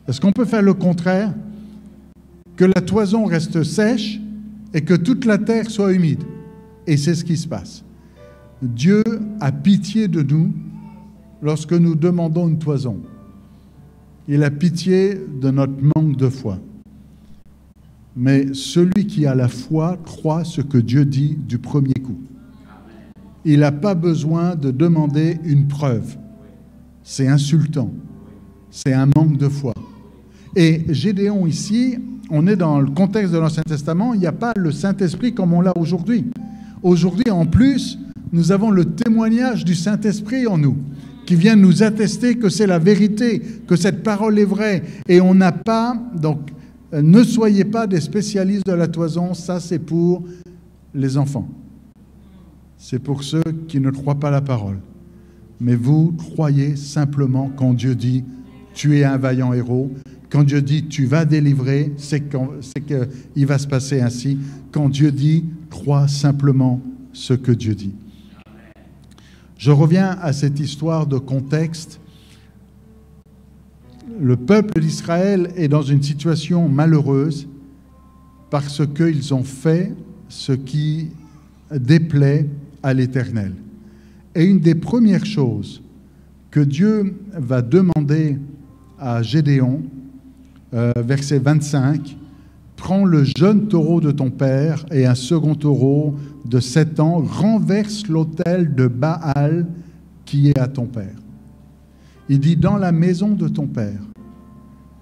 Est-ce qu'on peut faire le contraire? Que la toison reste sèche et que toute la terre soit humide. Et c'est ce qui se passe. Dieu a pitié de nous lorsque nous demandons une toison. Il a pitié de notre manque de foi. Mais celui qui a la foi croit ce que Dieu dit du premier coup. Il n'a pas besoin de demander une preuve. C'est insultant. C'est un manque de foi. Et Gédéon ici, on est dans le contexte de l'Ancien Testament, il n'y a pas le Saint-Esprit comme on l'a aujourd'hui. Aujourd'hui, en plus, nous avons le témoignage du Saint-Esprit en nous, qui vient nous attester que c'est la vérité, que cette parole est vraie. Et on n'a pas... Donc, ne soyez pas des spécialistes de la toison, ça c'est pour les enfants. C'est pour ceux qui ne croient pas la parole. Mais vous croyez simplement quand Dieu dit « tu es un vaillant héros », quand Dieu dit « tu vas délivrer », c'est qu'il va se passer ainsi. Quand Dieu dit « crois simplement ce que Dieu dit ». Je reviens à cette histoire de contexte. Le peuple d'Israël est dans une situation malheureuse parce qu'ils ont fait ce qui déplaît à l'Éternel. Et une des premières choses que Dieu va demander à Gédéon, verset 25, « Prends le jeune taureau de ton père et un second taureau de 7 ans, renverse l'autel de Baal qui est à ton père. » Il dit, dans la maison de ton père,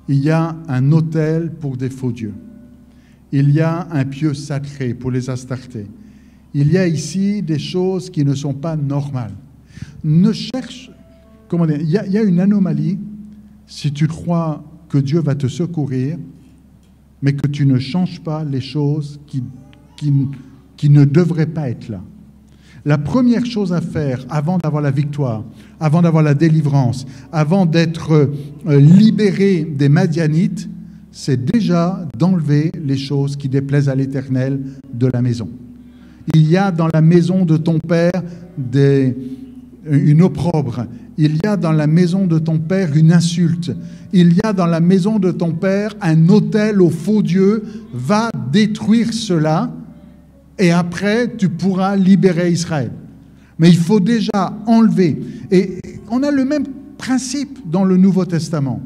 il y a un autel pour des faux dieux. Il y a un pieu sacré pour les Astartés. Il y a ici des choses qui ne sont pas normales. Ne cherche, comment dire, il y a une anomalie si tu crois que Dieu va te secourir, mais que tu ne changes pas les choses qui ne devraient pas être là. La première chose à faire avant d'avoir la victoire, avant d'avoir la délivrance, avant d'être libéré des Madianites, c'est déjà d'enlever les choses qui déplaisent à l'Éternel de la maison. Il y a dans la maison de ton père une opprobre. Il y a dans la maison de ton père une insulte. Il y a dans la maison de ton père un autel au faux Dieu. Va détruire cela. Et après, tu pourras libérer Israël. Mais il faut déjà enlever. Et on a le même principe dans le Nouveau Testament.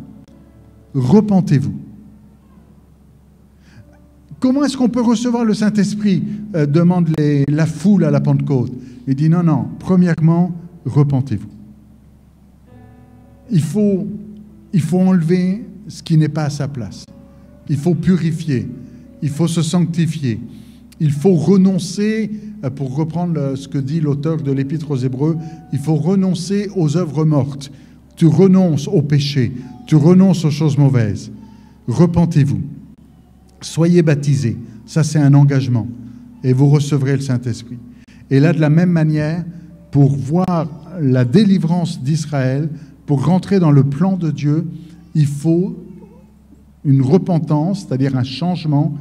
Repentez-vous. Comment est-ce qu'on peut recevoir le Saint-Esprit demande la foule à la Pentecôte. Il dit non, premièrement, repentez-vous. Il faut enlever ce qui n'est pas à sa place. Il faut purifier, il faut se sanctifier, il faut renoncer, pour reprendre ce que dit l'auteur de l'Épître aux Hébreux, il faut renoncer aux œuvres mortes. Tu renonces au péché, tu renonces aux choses mauvaises. Repentez-vous, soyez baptisés, ça c'est un engagement, et vous recevrez le Saint-Esprit. Et là, de la même manière, pour voir la délivrance d'Israël, pour rentrer dans le plan de Dieu, il faut une repentance, c'est-à-dire un changement.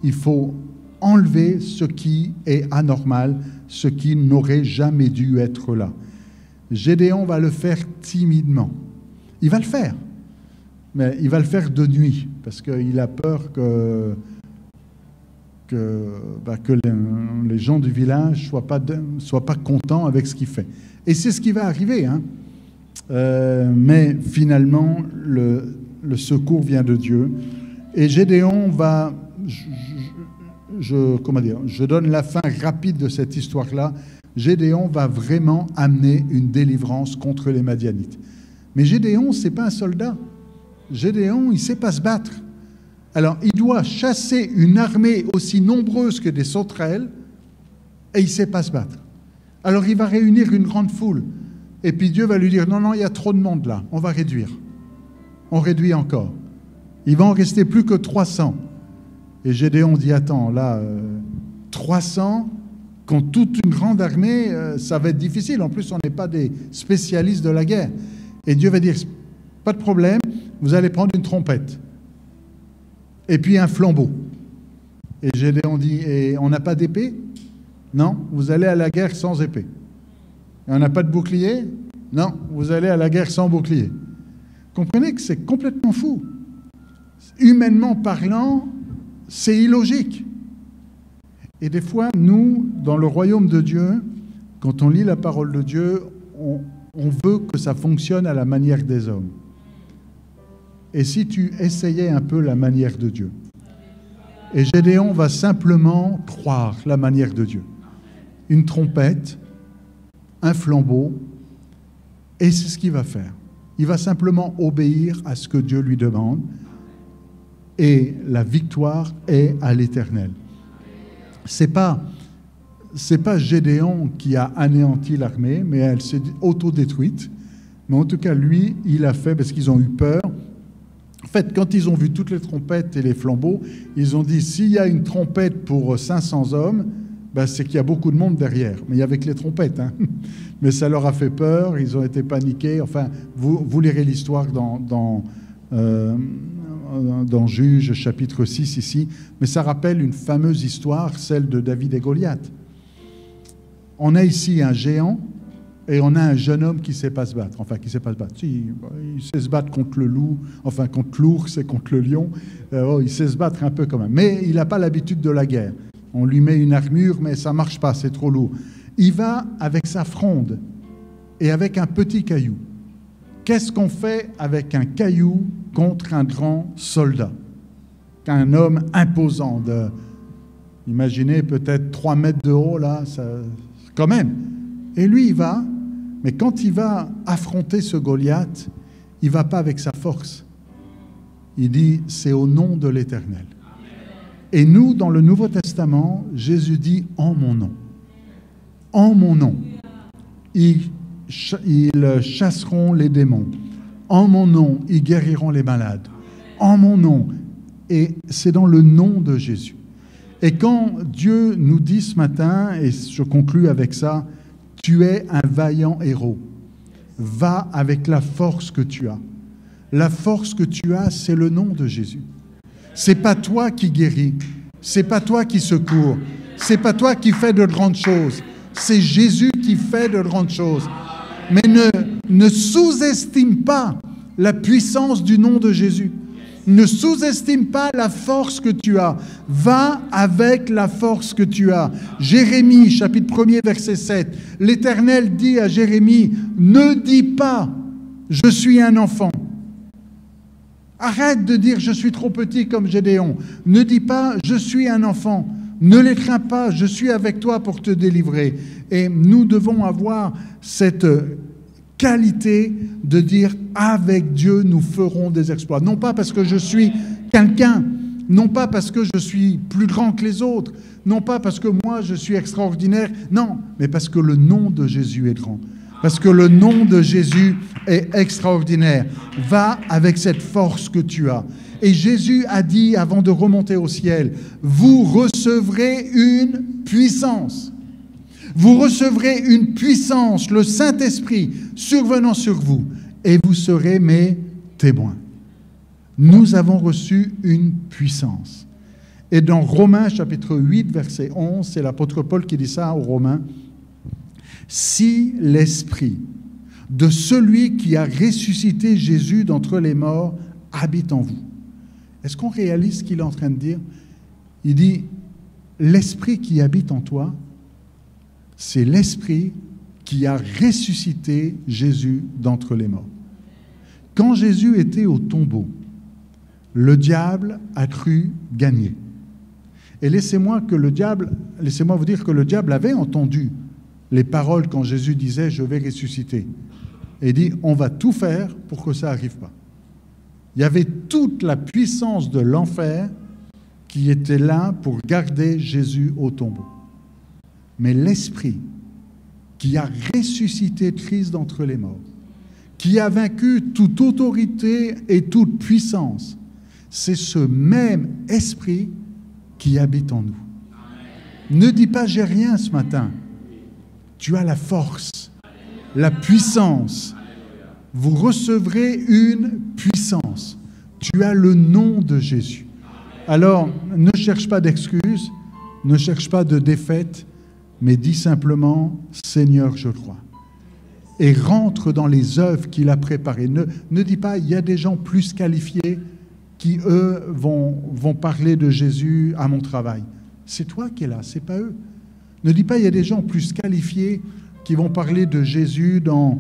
Il faut enlever ce qui est anormal, ce qui n'aurait jamais dû être là. Gédéon va le faire timidement. Il va le faire, mais il va le faire de nuit, parce qu'il a peur que les gens du village ne soient pas contents avec ce qu'il fait. Et c'est ce qui va arriver, hein. Mais finalement, le secours vient de Dieu. Et Gédéon va... Je donne la fin rapide de cette histoire-là. Gédéon va vraiment amener une délivrance contre les Madianites. Mais Gédéon, ce n'est pas un soldat. Gédéon, il ne sait pas se battre. Alors, il doit chasser une armée aussi nombreuse que des sauterelles et il ne sait pas se battre. Alors, il va réunir une grande foule. Et puis Dieu va lui dire, non, il y a trop de monde là, on va réduire. On réduit encore. Il va en rester plus que 300. Et Gédéon dit, attends, là, 300, contre toute une grande armée, ça va être difficile. En plus, on n'est pas des spécialistes de la guerre. Et Dieu va dire, pas de problème, vous allez prendre une trompette. Et puis un flambeau. Et Gédéon dit, et on n'a pas d'épée? Non, vous allez à la guerre sans épée. Et on n'a pas de bouclier? Non, vous allez à la guerre sans bouclier. Comprenez que c'est complètement fou. Humainement parlant, c'est illogique. Et des fois, nous, dans le royaume de Dieu, quand on lit la parole de Dieu, on veut que ça fonctionne à la manière des hommes. Et si tu essayais un peu la manière de Dieu? Et Gédéon va simplement croire la manière de Dieu. Une trompette, un flambeau, et c'est ce qu'il va faire. Il va simplement obéir à ce que Dieu lui demande, et la victoire est à l'Éternel. C'est pas Gédéon qui a anéanti l'armée, mais elle s'est autodétruite. Mais en tout cas, lui, il a fait parce qu'ils ont eu peur. En fait, quand ils ont vu toutes les trompettes et les flambeaux, ils ont dit, s'il y a une trompette pour 500 hommes, c'est qu'il y a beaucoup de monde derrière. Mais il y avait que les trompettes, hein. Mais ça leur a fait peur, ils ont été paniqués. Enfin, vous lirez l'histoire dans Juge, chapitre 6 ici. Mais ça rappelle une fameuse histoire, celle de David et Goliath. On a ici un géant et on a un jeune homme qui ne sait pas se battre. Enfin, qui ne sait pas se battre. Si, il sait se battre contre le loup, enfin contre l'ours et contre le lion. Il sait se battre un peu quand même. Mais il n'a pas l'habitude de la guerre. On lui met une armure, mais ça ne marche pas, c'est trop lourd. Il va avec sa fronde et avec un petit caillou. Qu'est-ce qu'on fait avec un caillou contre un grand soldat? Un homme imposant, imaginez peut-être 3 mètres de haut, là, ça, quand même. Et lui, il va, mais quand il va affronter ce Goliath, il ne va pas avec sa force. Il dit, c'est au nom de l'Éternel. Et nous, dans le Nouveau Testament, Jésus dit, en mon nom. En mon nom. Ils chasseront les démons. En mon nom, ils guériront les malades. En mon nom. Et c'est dans le nom de Jésus. Et quand Dieu nous dit ce matin, et je conclus avec ça, tu es un vaillant héros. Va avec la force que tu as. La force que tu as, c'est le nom de Jésus. C'est pas toi qui guéris. C'est pas toi qui secours. C'est pas toi qui fais de grandes choses. C'est Jésus qui fait de grandes choses. Mais ne sous-estime pas la puissance du nom de Jésus. Ne sous-estime pas la force que tu as. Va avec la force que tu as. Jérémie, chapitre 1er, verset 7. L'Éternel dit à Jérémie, ne dis pas, je suis un enfant. Arrête de dire « je suis trop petit » comme Gédéon. Ne dis pas « je suis un enfant ». Ne les crains pas, je suis avec toi pour te délivrer. Et nous devons avoir cette qualité de dire « avec Dieu, nous ferons des exploits ». Non pas parce que je suis quelqu'un, non pas parce que je suis plus grand que les autres, non pas parce que moi je suis extraordinaire, non, mais parce que le nom de Jésus est grand. Parce que le nom de Jésus est extraordinaire. Va avec cette force que tu as. Et Jésus a dit, avant de remonter au ciel, vous recevrez une puissance. Vous recevrez une puissance, le Saint-Esprit, survenant sur vous, et vous serez mes témoins. Nous avons reçu une puissance. Et dans Romains chapitre 8, verset 11, c'est l'apôtre Paul qui dit ça aux Romains. Si l'esprit de celui qui a ressuscité Jésus d'entre les morts habite en vous. Est-ce qu'on réalise ce qu'il est en train de dire? Il dit, l'esprit qui habite en toi, c'est l'esprit qui a ressuscité Jésus d'entre les morts. Quand Jésus était au tombeau, le diable a cru gagner. Et laissez-moi vous dire que le diable avait entendu les paroles quand Jésus disait « je vais ressusciter ». Et il dit « on va tout faire pour que ça n'arrive pas ». Il y avait toute la puissance de l'enfer qui était là pour garder Jésus au tombeau. Mais l'Esprit qui a ressuscité Christ d'entre les morts, qui a vaincu toute autorité et toute puissance, c'est ce même Esprit qui habite en nous. Ne dis pas « j'ai rien ce matin ». Tu as la force, la puissance. Vous recevrez une puissance. Tu as le nom de Jésus. Alors, ne cherche pas d'excuses, ne cherche pas de défaite, mais dis simplement « Seigneur, je crois ». Et rentre dans les œuvres qu'il a préparées. Ne dis pas « il y a des gens plus qualifiés qui, eux, vont parler de Jésus à mon travail ». C'est toi qui es là, c'est pas eux. Ne dis pas, il y a des gens plus qualifiés qui vont parler de Jésus dans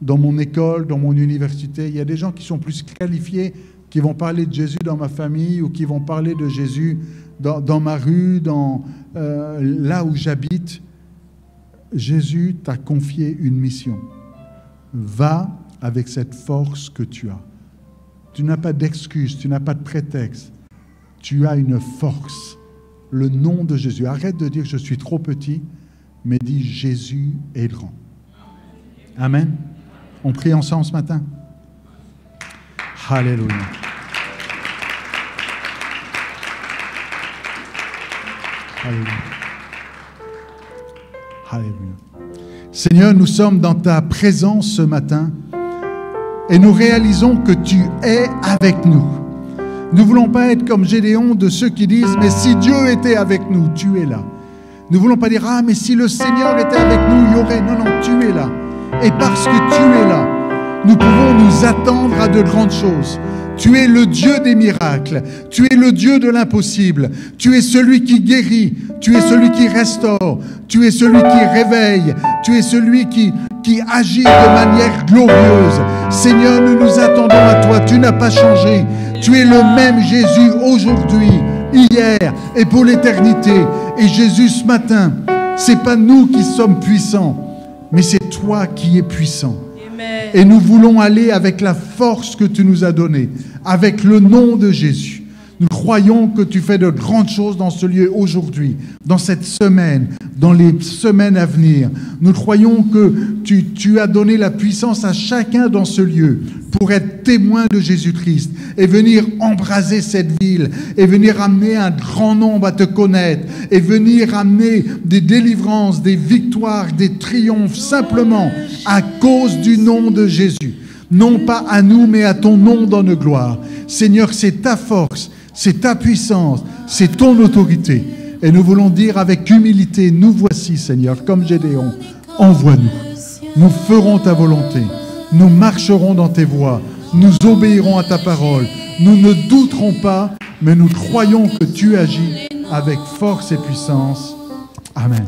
mon école, dans mon université. Il y a des gens qui sont plus qualifiés qui vont parler de Jésus dans ma famille ou qui vont parler de Jésus dans ma rue, là où j'habite. Jésus t'a confié une mission. Va avec cette force que tu as. Tu n'as pas d'excuse, tu n'as pas de prétexte. Tu as une force. Le nom de Jésus. Arrête de dire « je suis trop petit », mais dis « Jésus est grand ». Amen. On prie ensemble ce matin. Alléluia. Alléluia. Alléluia. Seigneur, nous sommes dans ta présence ce matin et nous réalisons que tu es avec nous. Nous ne voulons pas être comme Gédéon de ceux qui disent « mais si Dieu était avec nous, tu es là ». Nous ne voulons pas dire « ah, mais si le Seigneur était avec nous, il y aurait… » Non, non, tu es là. Et parce que tu es là, nous pouvons nous attendre à de grandes choses. Tu es le Dieu des miracles. Tu es le Dieu de l'impossible. Tu es celui qui guérit. Tu es celui qui restaure. Tu es celui qui réveille. Tu es celui qui agit de manière glorieuse. Seigneur, nous nous attendons à toi. Tu n'as pas changé. Tu es le même Jésus aujourd'hui, hier et pour l'éternité. Et Jésus, ce matin, ce n'est pas nous qui sommes puissants, mais c'est toi qui es puissant. Amen. Et nous voulons aller avec la force que tu nous as donnée, avec le nom de Jésus. Nous croyons que tu fais de grandes choses dans ce lieu aujourd'hui, dans cette semaine, dans les semaines à venir. Nous croyons que tu as donné la puissance à chacun dans ce lieu pour être témoin de Jésus-Christ et venir embraser cette ville et venir amener un grand nombre à te connaître et venir amener des délivrances, des victoires, des triomphes simplement à cause du nom de Jésus. Non pas à nous, mais à ton nom dans nos gloires. Seigneur, c'est ta force, c'est ta puissance, c'est ton autorité. Et nous voulons dire avec humilité, nous voici, Seigneur, comme Gédéon, envoie-nous. Nous ferons ta volonté. Nous marcherons dans tes voies. Nous obéirons à ta parole. Nous ne douterons pas, mais nous croyons que tu agis avec force et puissance. Amen.